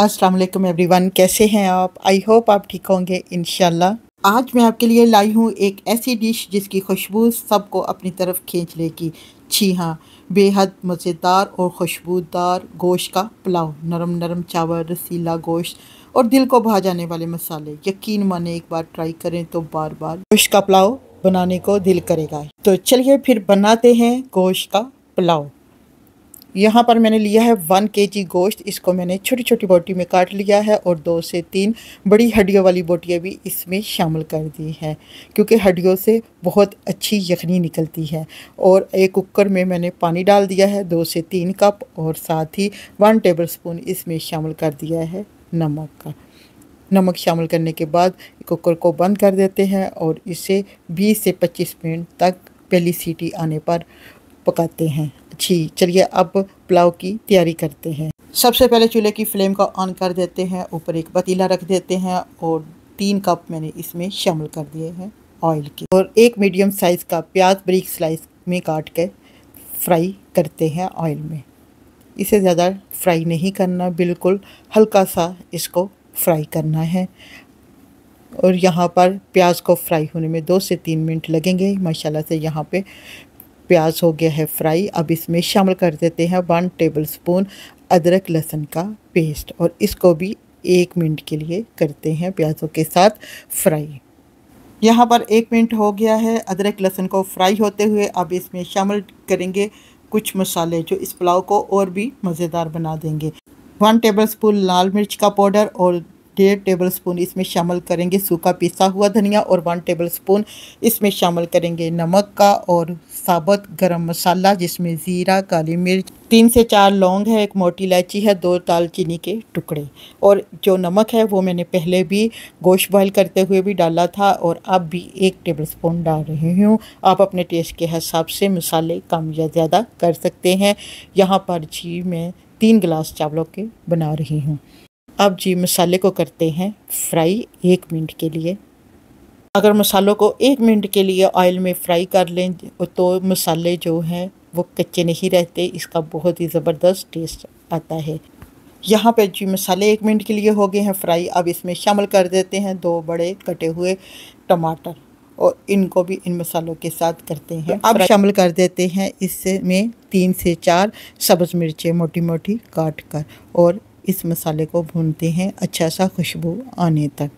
अस्सलाम वालेकुम एवरीवन, कैसे हैं आप? आई होप आप ठीक होंगे इंशाल्लाह। आज मैं आपके लिए लाई हूँ एक ऐसी डिश जिसकी खुशबू सबको अपनी तरफ खींच लेगी। जी हाँ, बेहद मज़ेदार और खुशबूदार गोश्त का पुलाव। नरम नरम चावल, रसीला गोश्त और दिल को भा जाने वाले मसाले। यकीन माने एक बार ट्राई करें तो बार बार गोश्त का पुलाव बनाने को दिल करेगा। तो चलिए फिर बनाते हैं गोश्त का पुलाव। यहाँ पर मैंने लिया है 1 kg गोश्त। इसको मैंने छोटी छोटी बोटी में काट लिया है और 2 से 3 बड़ी हड्डियों वाली बोटियाँ भी इसमें शामिल कर दी हैं, क्योंकि हड्डियों से बहुत अच्छी यखनी निकलती है। और एक कुकर में मैंने पानी डाल दिया है 2 से 3 कप, और साथ ही 1 टेबलस्पून इसमें शामिल कर दिया है नमक का। नमक शामिल करने के बाद कुकर को बंद कर देते हैं और इसे 20 से 25 मिनट तक पहली सीटी आने पर पकाते हैं। जी चलिए अब पुलाव की तैयारी करते हैं। सबसे पहले चूल्हे की फ्लेम को ऑन कर देते हैं, ऊपर एक पतीला रख देते हैं और 3 कप मैंने इसमें शामिल कर दिए हैं ऑयल की, और एक मीडियम साइज़ का प्याज बारीक स्लाइस में काट के फ्राई करते हैं ऑयल में। इसे ज़्यादा फ्राई नहीं करना, बिल्कुल हल्का सा इसको फ्राई करना है। और यहाँ पर प्याज को फ्राई होने में 2 से 3 मिनट लगेंगे। माशाल्लाह से यहाँ पे प्याज हो गया है फ्राई। अब इसमें शामिल कर देते हैं 1 टेबलस्पून अदरक लहसुन का पेस्ट, और इसको भी 1 मिनट के लिए करते हैं प्याज़ों के साथ फ्राई। यहाँ पर 1 मिनट हो गया है अदरक लहसुन को फ्राई होते हुए। अब इसमें शामिल करेंगे कुछ मसाले जो इस पुलाव को और भी मज़ेदार बना देंगे। 1 टेबलस्पून लाल मिर्च का पाउडर और 1.5 टेबलस्पून इसमें शामिल करेंगे सूखा पिसा हुआ धनिया, और 1 टेबलस्पून इसमें शामिल करेंगे नमक का, और साबुत गरम मसाला जिसमें ज़ीरा, काली मिर्च, 3 से 4 लौंग है, 1 मोटी इलायची है, 2 दालचीनी के टुकड़े। और जो नमक है वो मैंने पहले भी गोश्त बॉयल करते हुए भी डाला था, और अब भी 1 टेबलस्पून डाल रही हूँ। आप अपने टेस्ट के हिसाब से मसाले कम या ज़्यादा कर सकते हैं। यहाँ पर जी मैं 3 गिलास चावलों के बना रही हूँ। अब जी मसाले को करते हैं फ्राई 1 मिनट के लिए। अगर मसालों को 1 मिनट के लिए ऑयल में फ्राई कर लें तो मसाले जो हैं वो कच्चे नहीं रहते, इसका बहुत ही ज़बरदस्त टेस्ट आता है। यहाँ पे जी मसाले 1 मिनट के लिए हो गए हैं फ्राई। अब इसमें शामिल कर देते हैं 2 बड़े कटे हुए टमाटर, और इनको भी इन मसालों के साथ करते हैं। अब शामिल कर देते हैं इसमें 3 से 4 सब्ज़ मिर्चें मोटी मोटी काट कर, और इस मसाले को भूनते हैं अच्छा सा खुशबू आने तक।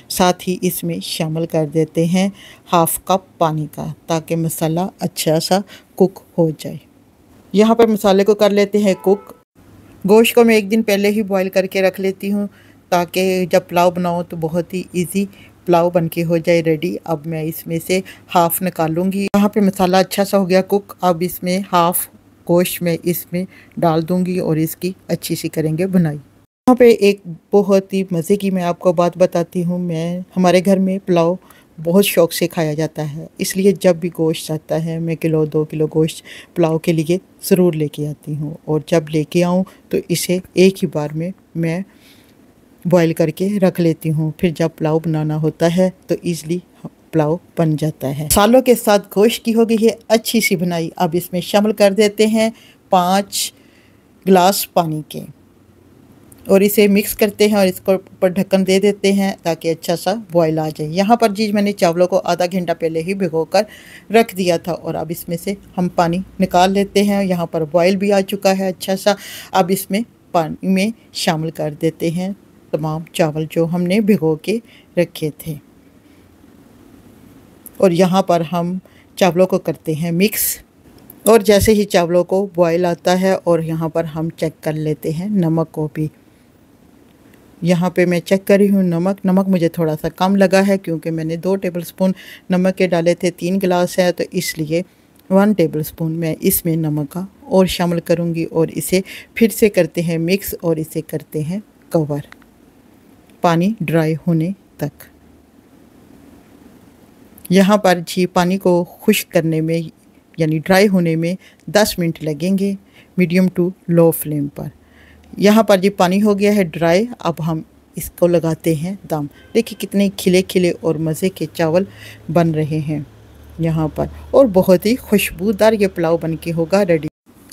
साथ ही इसमें शामिल कर देते हैं 1/2 कप पानी का, ताकि मसाला अच्छा सा कुक हो जाए। यहाँ पर मसाले को कर लेते हैं कुक। गोश्त को मैं 1 दिन पहले ही बॉईल करके रख लेती हूँ, ताकि जब पुलाव बनाऊँ तो बहुत ही इजी पुलाव बन के हो जाए रेडी। अब मैं इसमें से हाफ़ निकालूँगी। यहाँ पे मसाला अच्छा सा हो गया कुक। अब इसमें हाफ़ गोश्त में इसमें डाल दूँगी और इसकी अच्छी सी करेंगे बुनाई। यहाँ पे एक बहुत ही मज़े की मैं आपको बात बताती हूँ। हमारे घर में पुलाव बहुत शौक़ से खाया जाता है, इसलिए जब भी गोश्त आता है मैं 1-2 किलो गोश्त पुलाव के लिए ज़रूर लेके आती हूँ, और जब लेके आऊँ तो इसे एक ही बार में मैं बॉईल करके रख लेती हूँ। फिर जब पुलाव बनाना होता है तो ईज़िली पुलाव बन जाता है। मसालों के साथ गोश्त की हो गई है अच्छी सी बनाई। अब इसमें शामिल कर देते हैं 5 गिलास पानी के, और इसे मिक्स करते हैं और इसको ऊपर ढक्कन दे देते हैं ताकि अच्छा सा बॉयल आ जाए। यहाँ पर जी मैंने चावलों को आधा घंटा पहले ही भिगोकर रख दिया था, और अब इसमें से हम पानी निकाल लेते हैं। यहाँ पर बॉयल भी आ चुका है अच्छा सा। अब इसमें पानी में शामिल कर देते हैं तमाम चावल जो हमने भिगो के रखे थे, और यहाँ पर हम चावलों को करते हैं मिक्स। और जैसे ही चावलों को बॉयल आता है, और यहाँ पर हम चेक कर लेते हैं नमक को भी। यहाँ पे मैं चेक कर रही हूँ नमक मुझे थोड़ा सा कम लगा है, क्योंकि मैंने 2 टेबलस्पून नमक के डाले थे, 3 गिलास है, तो इसलिए 1 टेबलस्पून मैं इसमें नमक का और शामिल करूँगी। और इसे फिर से करते हैं मिक्स, और इसे करते हैं कवर पानी ड्राई होने तक। यहाँ पर जी पानी को खुश्क करने में यानी ड्राई होने में 10 मिनट लगेंगे मीडियम टू लो फ्लेम पर। यहाँ पर जी पानी हो गया है ड्राई। अब हम इसको लगाते हैं दम। देखिए कितने खिले खिले और मज़े के चावल बन रहे हैं यहाँ पर, और बहुत ही खुशबूदार ये पुलाव बन के होगा रेडी।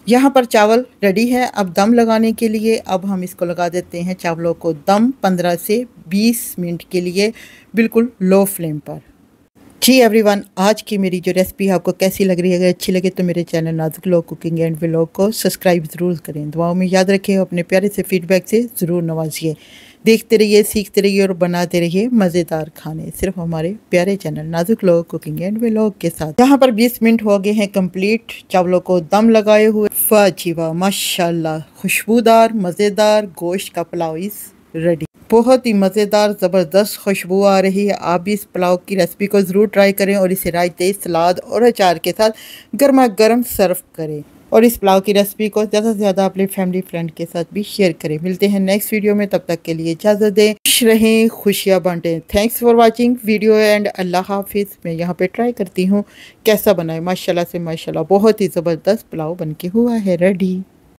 यहाँ पर चावल रेडी है। अब दम लगाने के लिए अब हम इसको लगा देते हैं चावलों को दम 15 से 20 मिनट के लिए बिल्कुल लो फ्लेम पर। जी एवरीवन, आज की मेरी जो रेसिपी आपको कैसी लग रही है? अगर अच्छी लगे तो मेरे चैनल नाजुक लोग कुकिंग एंड व्लॉग को सब्सक्राइब ज़रूर करें। दुआओं में याद रखें, अपने प्यारे से फीडबैक से ज़रूर नवाजिए। देखते रहिए, सीखते रहिए और बनाते रहिए मज़ेदार खाने, सिर्फ हमारे प्यारे चैनल नाजुक लोग कुकिंग एंड व्लॉग के साथ। यहाँ पर 20 मिनट हो गए हैं कंप्लीट चावलों को दम लगाए हुए। वाह जी वाह, माशाल्लाह, खुशबूदार मज़ेदार गोश्त का पुलाव इस रेडी। बहुत ही मज़ेदार ज़बरदस्त खुशबू आ रही है। आप भी इस पुलाव की रेसिपी को ज़रूर ट्राई करें और इसे रायते, सलाद और अचार के साथ गर्मा गर्म सर्व करें। और इस पुलाव की रेसिपी को ज़्यादा से ज़्यादा अपने फैमिली फ्रेंड के साथ भी शेयर करें। मिलते हैं नेक्स्ट वीडियो में, तब तक के लिए इजाज़त दें। खुश रहें, खुशियाँ बांटें। Thanks for watching video and अल्लाह हाफिज़। मैं यहाँ पे ट्राई करती हूँ कैसा बना है। माशाल्लाह से माशाल्लाह, बहुत ही ज़बरदस्त पुलाव बन के हुआ है रेडी।